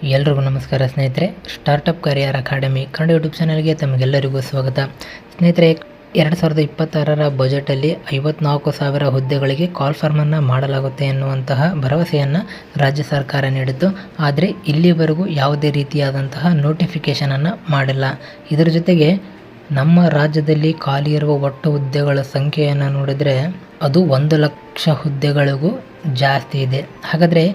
ಎಲ್ರಿಗೂ ನಮಸ್ಕಾರ ಸ್ನೇಹಿತರೆ. Startup career academy Kannada YouTube ಚಾನಲ್ಗೆ ತಮಗೆಲ್ಲರಿಗೂ ಸ್ವಾಗತ. ಸ್ನೇಹಿತರೆ, 2026ರ ಬಜೆಟಲ್ಲಿ 54,000 ಹುದ್ದೆಗಳಿಗೆ ಕಾಲ್ ಫಾರ್ಮನ್ನು ಮಾಡಲಾಗುತ್ತೆ ಎನ್ನುವಂತಹ ಭರವಸೆಯನ್ನು ರಾಜ್ಯ ಸರ್ಕಾರ ನೀಡಿತ್ತು. ಆದರೆ ಇಲ್ಲಿವರೆಗೂ ಯಾವುದೇ ರೀತಿಯಾದಂತಹ ನೋಟಿಫಿಕೇಷನನ್ನು ಮಾಡಿಲ್ಲ. ಇದರ ಜೊತೆಗೆ ನಮ್ಮ ರಾಜ್ಯದಲ್ಲಿ ಖಾಲಿ ಇರುವ ಒಟ್ಟು ಹುದ್ದೆಗಳ ಸಂಖ್ಯೆಯನ್ನು ನೋಡಿದರೆ ಅದು 1,00,000 ಹುದ್ದೆಗಳಿಗೂ ಜಾಸ್ತಿ ಇದೆ. ಹಾಗಾದರೆ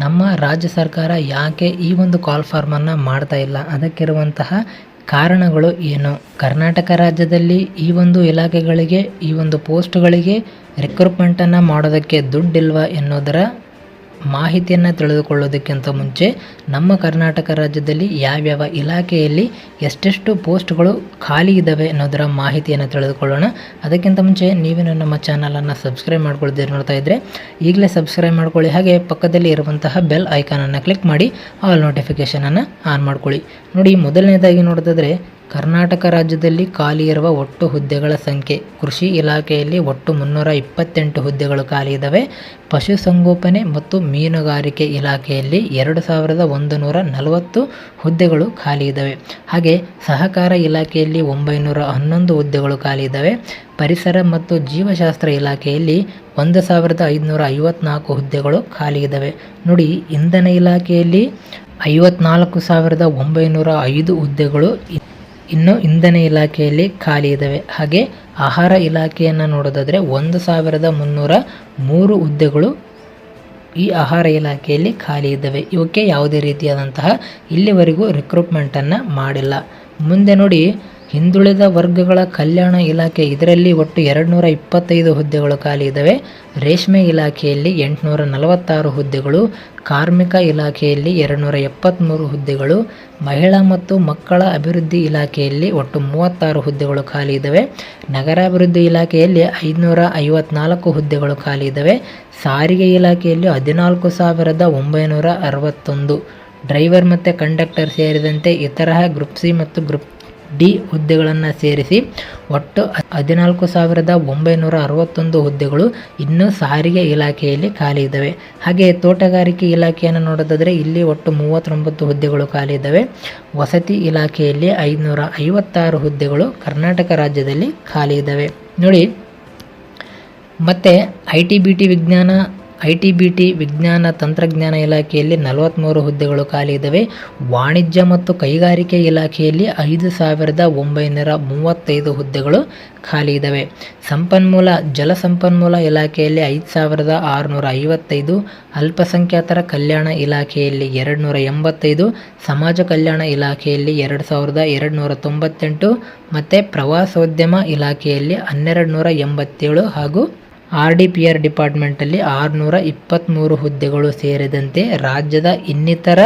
ನಮ್ಮ ರಾಜ್ಯ ಸರ್ಕಾರ ಯಾಕೆ ಈ ಒಂದು ಕಾಲ್ ಫಾರ್ಮನ್ನು ಮಾಡ್ತಾ ಇಲ್ಲ? ಅದಕ್ಕಿರುವಂತಹ ಕಾರಣಗಳು ಏನು? ಕರ್ನಾಟಕ ರಾಜ್ಯದಲ್ಲಿ ಈ ಒಂದು ಇಲಾಖೆಗಳಿಗೆ, ಈ ಒಂದು ಪೋಸ್ಟ್ಗಳಿಗೆ ರಿಕ್ರೂಟ್ಮೆಂಟನ್ನು ಮಾಡೋದಕ್ಕೆ ದುಡ್ಡಿಲ್ವಾ ಎನ್ನುವುದರ ಮಾಹಿತಿಯನ್ನು ತಿಳಿದುಕೊಳ್ಳೋದಕ್ಕಿಂತ ಮುಂಚೆ ನಮ್ಮ ಕರ್ನಾಟಕ ರಾಜ್ಯದಲ್ಲಿ ಯಾವ್ಯಾವ ಇಲಾಖೆಯಲ್ಲಿ ಎಷ್ಟೆಷ್ಟು ಪೋಸ್ಟ್ಗಳು ಖಾಲಿ ಇದ್ದಾವೆ ಅನ್ನೋದರ ಮಾಹಿತಿಯನ್ನು ತಿಳಿದುಕೊಳ್ಳೋಣ. ಅದಕ್ಕಿಂತ ಮುಂಚೆ ನೀವೇನು ನಮ್ಮ ಚಾನಲನ್ನು ಸಬ್ಸ್ಕ್ರೈಬ್ ಮಾಡ್ಕೊಳ್ದೇ ನೋಡ್ತಾ ಇದ್ದರೆ ಈಗಲೇ ಸಬ್ಸ್ಕ್ರೈಬ್ ಮಾಡ್ಕೊಳ್ಳಿ. ಹಾಗೆ ಪಕ್ಕದಲ್ಲಿ ಇರುವಂತಹ ಬೆಲ್ ಐಕಾನನ್ನು ಕ್ಲಿಕ್ ಮಾಡಿ ಆಲ್ ನೋಟಿಫಿಕೇಷನನ್ನು ಆನ್ ಮಾಡ್ಕೊಳ್ಳಿ. ನೋಡಿ, ಮೊದಲನೇದಾಗಿ ನೋಡೋದಾದರೆ ಕರ್ನಾಟಕ ರಾಜ್ಯದಲ್ಲಿ ಖಾಲಿ ಇರುವ ಒಟ್ಟು ಹುದ್ದೆಗಳ ಸಂಖ್ಯೆ. ಕೃಷಿ ಇಲಾಖೆಯಲ್ಲಿ ಒಟ್ಟು 328 ಹುದ್ದೆಗಳು ಖಾಲಿ ಇದ್ದಾವೆ. ಪಶುಸಂಗೋಪನೆ ಮತ್ತು ಮೀನುಗಾರಿಕೆ ಇಲಾಖೆಯಲ್ಲಿ 2,140 ಹುದ್ದೆಗಳು ಖಾಲಿ ಇದ್ದಾವೆ. ಹಾಗೆ ಸಹಕಾರ ಇಲಾಖೆಯಲ್ಲಿ 911 ಹುದ್ದೆಗಳು ಖಾಲಿ ಇದ್ದಾವೆ. ಪರಿಸರ ಮತ್ತು ಜೀವಶಾಸ್ತ್ರ ಇಲಾಖೆಯಲ್ಲಿ 1,554 ಹುದ್ದೆಗಳು ಖಾಲಿ ಇದ್ದಾವೆ. ನೋಡಿ, ಇಂಧನ ಇಲಾಖೆಯಲ್ಲಿ 54,905 ಹುದ್ದೆಗಳು ಇನ್ನು ಇಂಧನ ಇಲಾಖೆಯಲ್ಲಿ ಖಾಲಿ ಇದ್ದಾವೆ. ಹಾಗೆ ಆಹಾರ ಇಲಾಖೆಯನ್ನು ನೋಡೋದಾದರೆ 1,303 ಹುದ್ದೆಗಳು ಈ ಆಹಾರ ಇಲಾಖೆಯಲ್ಲಿ ಖಾಲಿ ಇದ್ದಾವೆ. ಇವಕ್ಕೆ ಯಾವುದೇ ರೀತಿಯಾದಂತಹ ಇಲ್ಲಿವರೆಗೂ ರಿಕ್ರೂಟ್ಮೆಂಟನ್ನು ಮಾಡಿಲ್ಲ. ಮುಂದೆ ನೋಡಿ, ಹಿಂದುಳಿದ ವರ್ಗಗಳ ಕಲ್ಯಾಣ ಇಲಾಖೆ, ಇದರಲ್ಲಿ ಒಟ್ಟು 225 ಹುದ್ದೆಗಳು ಖಾಲಿ ಇದ್ದಾವೆ. ರೇಷ್ಮೆ ಇಲಾಖೆಯಲ್ಲಿ 846 ಹುದ್ದೆಗಳು. ಕಾರ್ಮಿಕ ಇಲಾಖೆಯಲ್ಲಿ 273 ಹುದ್ದೆಗಳು. ಮಹಿಳಾ ಮತ್ತು ಮಕ್ಕಳ ಅಭಿವೃದ್ಧಿ ಇಲಾಖೆಯಲ್ಲಿ ಒಟ್ಟು 36 ಹುದ್ದೆಗಳು ಖಾಲಿ ಇದ್ದಾವೆ. ನಗರಾಭಿವೃದ್ಧಿ ಇಲಾಖೆಯಲ್ಲಿ 554 ಹುದ್ದೆಗಳು ಖಾಲಿ ಇದ್ದಾವೆ. ಸಾರಿಗೆ ಇಲಾಖೆಯಲ್ಲಿ 14,961 ಡ್ರೈವರ್ ಮತ್ತು ಕಂಡಕ್ಟರ್ ಸೇರಿದಂತೆ ಇತರ ಗ್ರೂಪ್ ಸಿ ಮತ್ತು ಗ್ರೂಪ್ ಡಿ ಹುದ್ದೆಗಳನ್ನು ಸೇರಿಸಿ ಒಟ್ಟು 14,961 ಹುದ್ದೆಗಳು ಇನ್ನು ಸಾರಿಗೆ ಇಲಾಖೆಯಲ್ಲಿ ಖಾಲಿ ಇದ್ದಾವೆ. ಹಾಗೆ ತೋಟಗಾರಿಕೆ ಇಲಾಖೆಯನ್ನು ನೋಡೋದಾದರೆ ಇಲ್ಲಿ ಒಟ್ಟು 39 ಹುದ್ದೆಗಳು ಖಾಲಿ ಇದ್ದಾವೆ. ವಸತಿ ಇಲಾಖೆಯಲ್ಲಿ 556 ಹುದ್ದೆಗಳು ಕರ್ನಾಟಕ ರಾಜ್ಯದಲ್ಲಿ ಖಾಲಿ ಇದ್ದಾವೆ. ನೋಡಿ, ಮತ್ತು ಐ ಟಿ ಬಿ ಟಿ ವಿಜ್ಞಾನ ತಂತ್ರಜ್ಞಾನ ಇಲಾಖೆಯಲ್ಲಿ 43 ಹುದ್ದೆಗಳು ಖಾಲಿ ಇದ್ದಾವೆ. ವಾಣಿಜ್ಯ ಮತ್ತು ಕೈಗಾರಿಕೆ ಇಲಾಖೆಯಲ್ಲಿ 5,935 ಹುದ್ದೆಗಳು ಖಾಲಿ ಇದ್ದಾವೆ. ಜಲಸಂಪನ್ಮೂಲ ಇಲಾಖೆಯಲ್ಲಿ 5,655, ಅಲ್ಪಸಂಖ್ಯಾತರ ಕಲ್ಯಾಣ ಇಲಾಖೆಯಲ್ಲಿ 285, ಸಮಾಜ ಕಲ್ಯಾಣ ಇಲಾಖೆಯಲ್ಲಿ 2,298 ಮತ್ತು ಪ್ರವಾಸೋದ್ಯಮ ಇಲಾಖೆಯಲ್ಲಿ 1,287 ಹಾಗೂ RDPR ಡಿಪಾರ್ಟ್ಮೆಂಟಲ್ಲಿ 623 ಹುದ್ದೆಗಳು ಸೇರಿದಂತೆ ರಾಜ್ಯದ ಇನ್ನಿತರ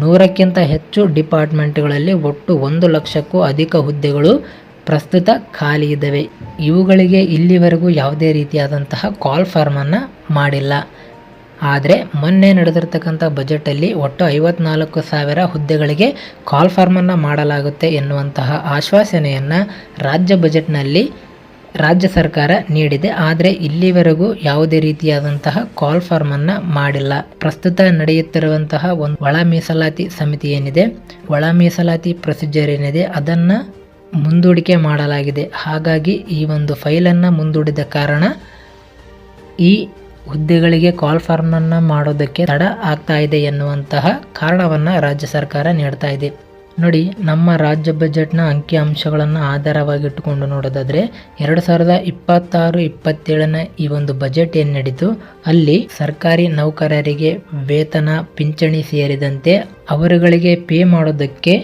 100ಕ್ಕಿಂತ ಹೆಚ್ಚು ಡಿಪಾರ್ಟ್ಮೆಂಟ್ಗಳಲ್ಲಿ ಒಟ್ಟು 1,00,000ಕ್ಕೂ ಅಧಿಕ ಹುದ್ದೆಗಳು ಪ್ರಸ್ತುತ ಖಾಲಿ ಇದ್ದಾವೆ. ಇವುಗಳಿಗೆ ಇಲ್ಲಿವರೆಗೂ ಯಾವುದೇ ರೀತಿಯಾದಂತಹ ಕಾಲ್ ಫಾರ್ಮನ್ನು ಮಾಡಿಲ್ಲ. ಆದರೆ ಮೊನ್ನೆ ನಡೆದಿರ್ತಕ್ಕಂಥ ಬಜೆಟಲ್ಲಿ ಒಟ್ಟು 54,000 ಹುದ್ದೆಗಳಿಗೆ ಕಾಲ್ ಫಾರ್ಮನ್ನು ಮಾಡಲಾಗುತ್ತೆ ಎನ್ನುವಂತಹ ಆಶ್ವಾಸನೆಯನ್ನು ರಾಜ್ಯ ಬಜೆಟ್ನಲ್ಲಿ ರಾಜ್ಯ ಸರ್ಕಾರ ನೀಡಿದೆ. ಆದರೆ ಇಲ್ಲಿವರೆಗೂ ಯಾವುದೇ ರೀತಿಯಾದಂತಹ ಕಾಲ್ ಫಾರ್ಮನ್ನು ಮಾಡಿಲ್ಲ. ಪ್ರಸ್ತುತ ನಡೆಯುತ್ತಿರುವಂತಹ ಒಂದು ಒಳ ಮೀಸಲಾತಿ ಸಮಿತಿ ಏನಿದೆ, ಒಳ ಮೀಸಲಾತಿ ಪ್ರೊಸೀಜರ್ ಏನಿದೆ, ಅದನ್ನು ಮುಂದೂಡಿಕೆ ಮಾಡಲಾಗಿದೆ. ಹಾಗಾಗಿ ಈ ಒಂದು ಫೈಲನ್ನು ಮುಂದೂಡಿದ ಕಾರಣ ಈ ಹುದ್ದೆಗಳಿಗೆ ಕಾಲ್ ಫಾರ್ಮನ್ನು ಮಾಡೋದಕ್ಕೆ ತಡ ಆಗ್ತಾ ಇದೆ ಎನ್ನುವಂತಹ ಕಾರಣವನ್ನು ರಾಜ್ಯ ಸರ್ಕಾರ ನೀಡ್ತಾ ಇದೆ. ನೋಡಿ, ನಮ್ಮ ರಾಜ್ಯ ಬಜೆಟ್ನ ಅಂಕಿಅಂಶಗಳನ್ನು ಆಧಾರವಾಗಿಟ್ಟುಕೊಂಡು ನೋಡೋದಾದರೆ 2026-27ನ ಈ ಒಂದು ಬಜೆಟ್ ಏನು ನಡೀತು, ಅಲ್ಲಿ ಸರ್ಕಾರಿ ನೌಕರರಿಗೆ ವೇತನ, ಪಿಂಚಣಿ ಸೇರಿದಂತೆ ಅವರುಗಳಿಗೆ ಪೇ ಮಾಡೋದಕ್ಕೆ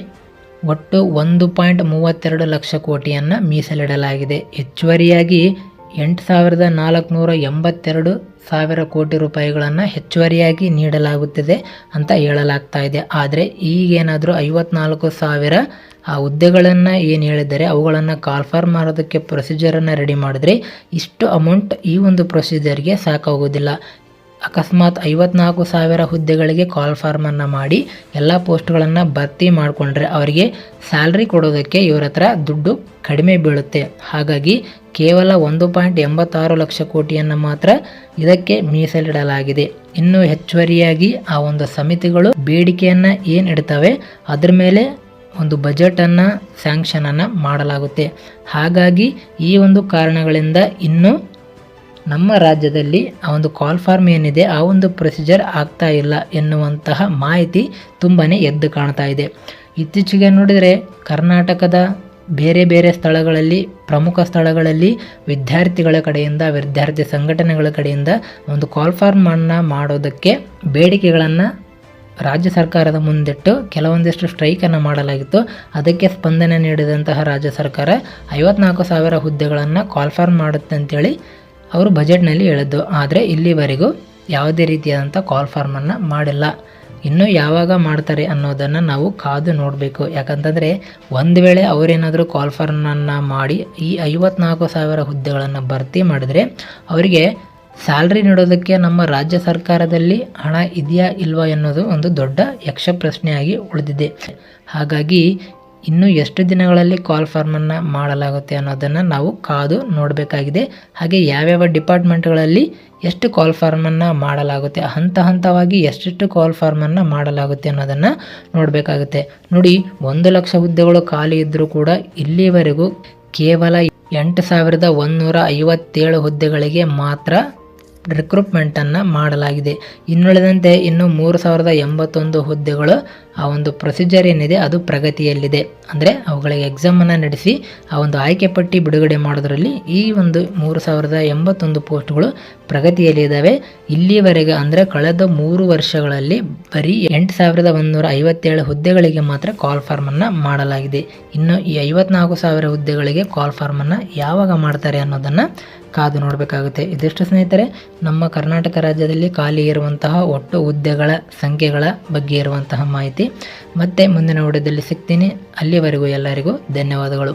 ಒಟ್ಟು 1.32 ಲಕ್ಷ ಕೋಟಿಯನ್ನು ಮೀಸಲಿಡಲಾಗಿದೆ. ಹೆಚ್ಚುವರಿಯಾಗಿ 8,482 ಕೋಟಿ ರೂಪಾಯಿಗಳನ್ನು ಹೆಚ್ಚುವರಿಯಾಗಿ ನೀಡಲಾಗುತ್ತದೆ ಅಂತ ಹೇಳಲಾಗ್ತಾ ಇದೆ. ಆದರೆ ಈಗೇನಾದರೂ 54,000 ಆ ಹುದ್ದೆಗಳನ್ನು ಏನು ಹೇಳಿದರೆ ಅವುಗಳನ್ನು ಕಾಲ್ ಫಾರ್ಮ್ ಮಾಡೋದಕ್ಕೆ ಪ್ರೊಸೀಜರನ್ನು ರೆಡಿ ಮಾಡಿದ್ರೆ ಇಷ್ಟು ಅಮೌಂಟ್ ಈ ಒಂದು ಪ್ರೊಸೀಜರ್ಗೆ ಸಾಕಾಗೋದಿಲ್ಲ. ಅಕಸ್ಮಾತ್ 54,000 ಹುದ್ದೆಗಳಿಗೆ ಕಾಲ್ ಫಾರ್ಮನ್ನು ಮಾಡಿ ಎಲ್ಲ ಪೋಸ್ಟ್ಗಳನ್ನು ಭರ್ತಿ ಮಾಡಿಕೊಂಡ್ರೆ ಅವರಿಗೆ ಸ್ಯಾಲ್ರಿ ಕೊಡೋದಕ್ಕೆ ಇವರ ಹತ್ರ ದುಡ್ಡು ಕಡಿಮೆ ಬೀಳುತ್ತೆ. ಹಾಗಾಗಿ ಕೇವಲ 1.86 ಲಕ್ಷ ಕೋಟಿಯನ್ನು ಮಾತ್ರ ಇದಕ್ಕೆ ಮೀಸಲಿಡಲಾಗಿದೆ. ಇನ್ನು ಹೆಚ್ಚುವರಿಯಾಗಿ ಆ ಒಂದು ಸಮಿತಿಗಳು ಬೇಡಿಕೆಯನ್ನು ಏನು ಇಡ್ತವೆ ಅದ್ರ ಮೇಲೆ ಒಂದು ಬಜೆಟನ್ನು ಸ್ಯಾಂಕ್ಷನನ್ನು ಮಾಡಲಾಗುತ್ತೆ. ಹಾಗಾಗಿ ಈ ಒಂದು ಕಾರಣಗಳಿಂದ ಇನ್ನು ನಮ್ಮ ರಾಜ್ಯದಲ್ಲಿ ಆ ಒಂದು ಕಾಲ್ ಫಾರ್ಮ್ ಏನಿದೆ ಆ ಒಂದು ಪ್ರೊಸೀಜರ್ ಆಗ್ತಾ ಇಲ್ಲ ಎನ್ನುವಂತಹ ಮಾಹಿತಿ ತುಂಬಾ ಎದ್ದು ಕಾಣ್ತಾ ಇದೆ. ಇತ್ತೀಚೆಗೆ ನೋಡಿದರೆ ಕರ್ನಾಟಕದ ಬೇರೆ ಬೇರೆ ಸ್ಥಳಗಳಲ್ಲಿ, ಪ್ರಮುಖ ಸ್ಥಳಗಳಲ್ಲಿ ವಿದ್ಯಾರ್ಥಿಗಳ ಕಡೆಯಿಂದ, ವಿದ್ಯಾರ್ಥಿ ಸಂಘಟನೆಗಳ ಕಡೆಯಿಂದ ಒಂದು ಕಾಲ್ ಫಾರ್ಮನ್ನು ಮಾಡೋದಕ್ಕೆ ಬೇಡಿಕೆಗಳನ್ನು ರಾಜ್ಯ ಸರ್ಕಾರದ ಮುಂದಿಟ್ಟು ಕೆಲವೊಂದಿಷ್ಟು ಸ್ಟ್ರೈಕನ್ನು ಮಾಡಲಾಗಿತ್ತು. ಅದಕ್ಕೆ ಸ್ಪಂದನೆ ನೀಡಿದಂತಹ ರಾಜ್ಯ ಸರ್ಕಾರ 54,000 ಹುದ್ದೆಗಳನ್ನು ಕಾಲ್ ಫಾರ್ಮ್ ಮಾಡುತ್ತೆ ಅಂತೇಳಿ ಅವರು ಬಜೆಟ್ನಲ್ಲಿ ಹೇಳಿದ್ದು. ಆದರೆ ಇಲ್ಲಿವರೆಗೂ ಯಾವುದೇ ರೀತಿಯಾದಂಥ ಕಾಲ್ ಫಾರ್ಮನ್ನು ಮಾಡಿಲ್ಲ. ಇನ್ನೂ ಯಾವಾಗ ಮಾಡ್ತಾರೆ ಅನ್ನೋದನ್ನು ನಾವು ಕಾದು ನೋಡಬೇಕು. ಯಾಕಂತಂದರೆ ಒಂದು ವೇಳೆ ಅವರೇನಾದರೂ ಕಾಲ್ ಫಾರ್ಮನ್ನು ಮಾಡಿ ಈ 54,000 ಹುದ್ದೆಗಳನ್ನು ಭರ್ತಿ ಮಾಡಿದರೆ ಅವರಿಗೆ ಸ್ಯಾಲ್ರಿ ನೀಡೋದಕ್ಕೆ ನಮ್ಮ ರಾಜ್ಯ ಸರ್ಕಾರದಲ್ಲಿ ಹಣ ಇದೆಯಾ ಇಲ್ವಾ ಎನ್ನುವುದು ಒಂದು ದೊಡ್ಡ ಯಕ್ಷ ಪ್ರಶ್ನೆಯಾಗಿ ಉಳಿದಿದೆ. ಹಾಗಾಗಿ ಇನ್ನು ಎಷ್ಟು ದಿನಗಳಲ್ಲಿ ಕಾಲ್ ಫಾರ್ಮನ್ನು ಮಾಡಲಾಗುತ್ತೆ ಅನ್ನೋದನ್ನು ನಾವು ಕಾದು ನೋಡಬೇಕಾಗಿದೆ. ಹಾಗೆ ಯಾವ್ಯಾವ ಡಿಪಾರ್ಟ್ಮೆಂಟ್ಗಳಲ್ಲಿ ಎಷ್ಟು ಕಾಲ್ ಫಾರ್ಮನ್ನು ಮಾಡಲಾಗುತ್ತೆ, ಹಂತ ಹಂತವಾಗಿ ಎಷ್ಟೆಷ್ಟು ಕಾಲ್ ಫಾರ್ಮನ್ನು ಮಾಡಲಾಗುತ್ತೆ ಅನ್ನೋದನ್ನು ನೋಡಬೇಕಾಗುತ್ತೆ. ನೋಡಿ, 1 ಲಕ್ಷ ಹುದ್ದೆಗಳು ಖಾಲಿ ಇದ್ದರೂ ಕೂಡ ಇಲ್ಲಿವರೆಗೂ ಕೇವಲ 8,157 ಹುದ್ದೆಗಳಿಗೆ ಮಾತ್ರ ರಿಕ್ರೂಟ್ಮೆಂಟನ್ನು ಮಾಡಲಾಗಿದೆ. ಇನ್ನುಳಿದಂತೆ ಇನ್ನು 3,081 ಹುದ್ದೆಗಳು ಆ ಒಂದು ಪ್ರೊಸೀಜರ್ ಏನಿದೆ ಅದು ಪ್ರಗತಿಯಲ್ಲಿದೆ. ಅಂದರೆ ಅವುಗಳಿಗೆ ಎಕ್ಸಾಮನ್ನು ನಡೆಸಿ ಆ ಒಂದು ಆಯ್ಕೆ ಪಟ್ಟಿ ಬಿಡುಗಡೆ ಮಾಡೋದರಲ್ಲಿ ಈ ಒಂದು 3,081 ಪೋಸ್ಟ್ಗಳು ಪ್ರಗತಿಯಲ್ಲಿದ್ದಾವೆ. ಇಲ್ಲಿವರೆಗೆ ಅಂದರೆ ಕಳೆದ 3 ವರ್ಷಗಳಲ್ಲಿ ಬರೀ 8,157 ಹುದ್ದೆಗಳಿಗೆ ಮಾತ್ರ ಕಾಲ್ ಫಾರ್ಮನ್ನು ಮಾಡಲಾಗಿದೆ. ಇನ್ನು ಈ 54,000 ಹುದ್ದೆಗಳಿಗೆ ಕಾಲ್ ಫಾರ್ಮನ್ನು ಯಾವಾಗ ಮಾಡ್ತಾರೆ ಅನ್ನೋದನ್ನು ಕಾದು ನೋಡಬೇಕಾಗುತ್ತೆ. ಇದಿಷ್ಟು ಸ್ನೇಹಿತರೆ ನಮ್ಮ ಕರ್ನಾಟಕ ರಾಜ್ಯದಲ್ಲಿ ಖಾಲಿ ಇರುವಂತಹ ಒಟ್ಟು ಹುದ್ದೆಗಳ ಸಂಖ್ಯೆಗಳ ಬಗ್ಗೆ ಇರುವಂತಹ ಮಾಹಿತಿ. ಮತ್ತೆ ಮುಂದಿನ ವಿಡಿಯೋದಲ್ಲಿ ಸಿಗ್ತೀನಿ. ಅಲ್ಲಿವರೆಗೂ ಎಲ್ಲರಿಗೂ ಧನ್ಯವಾದಗಳು.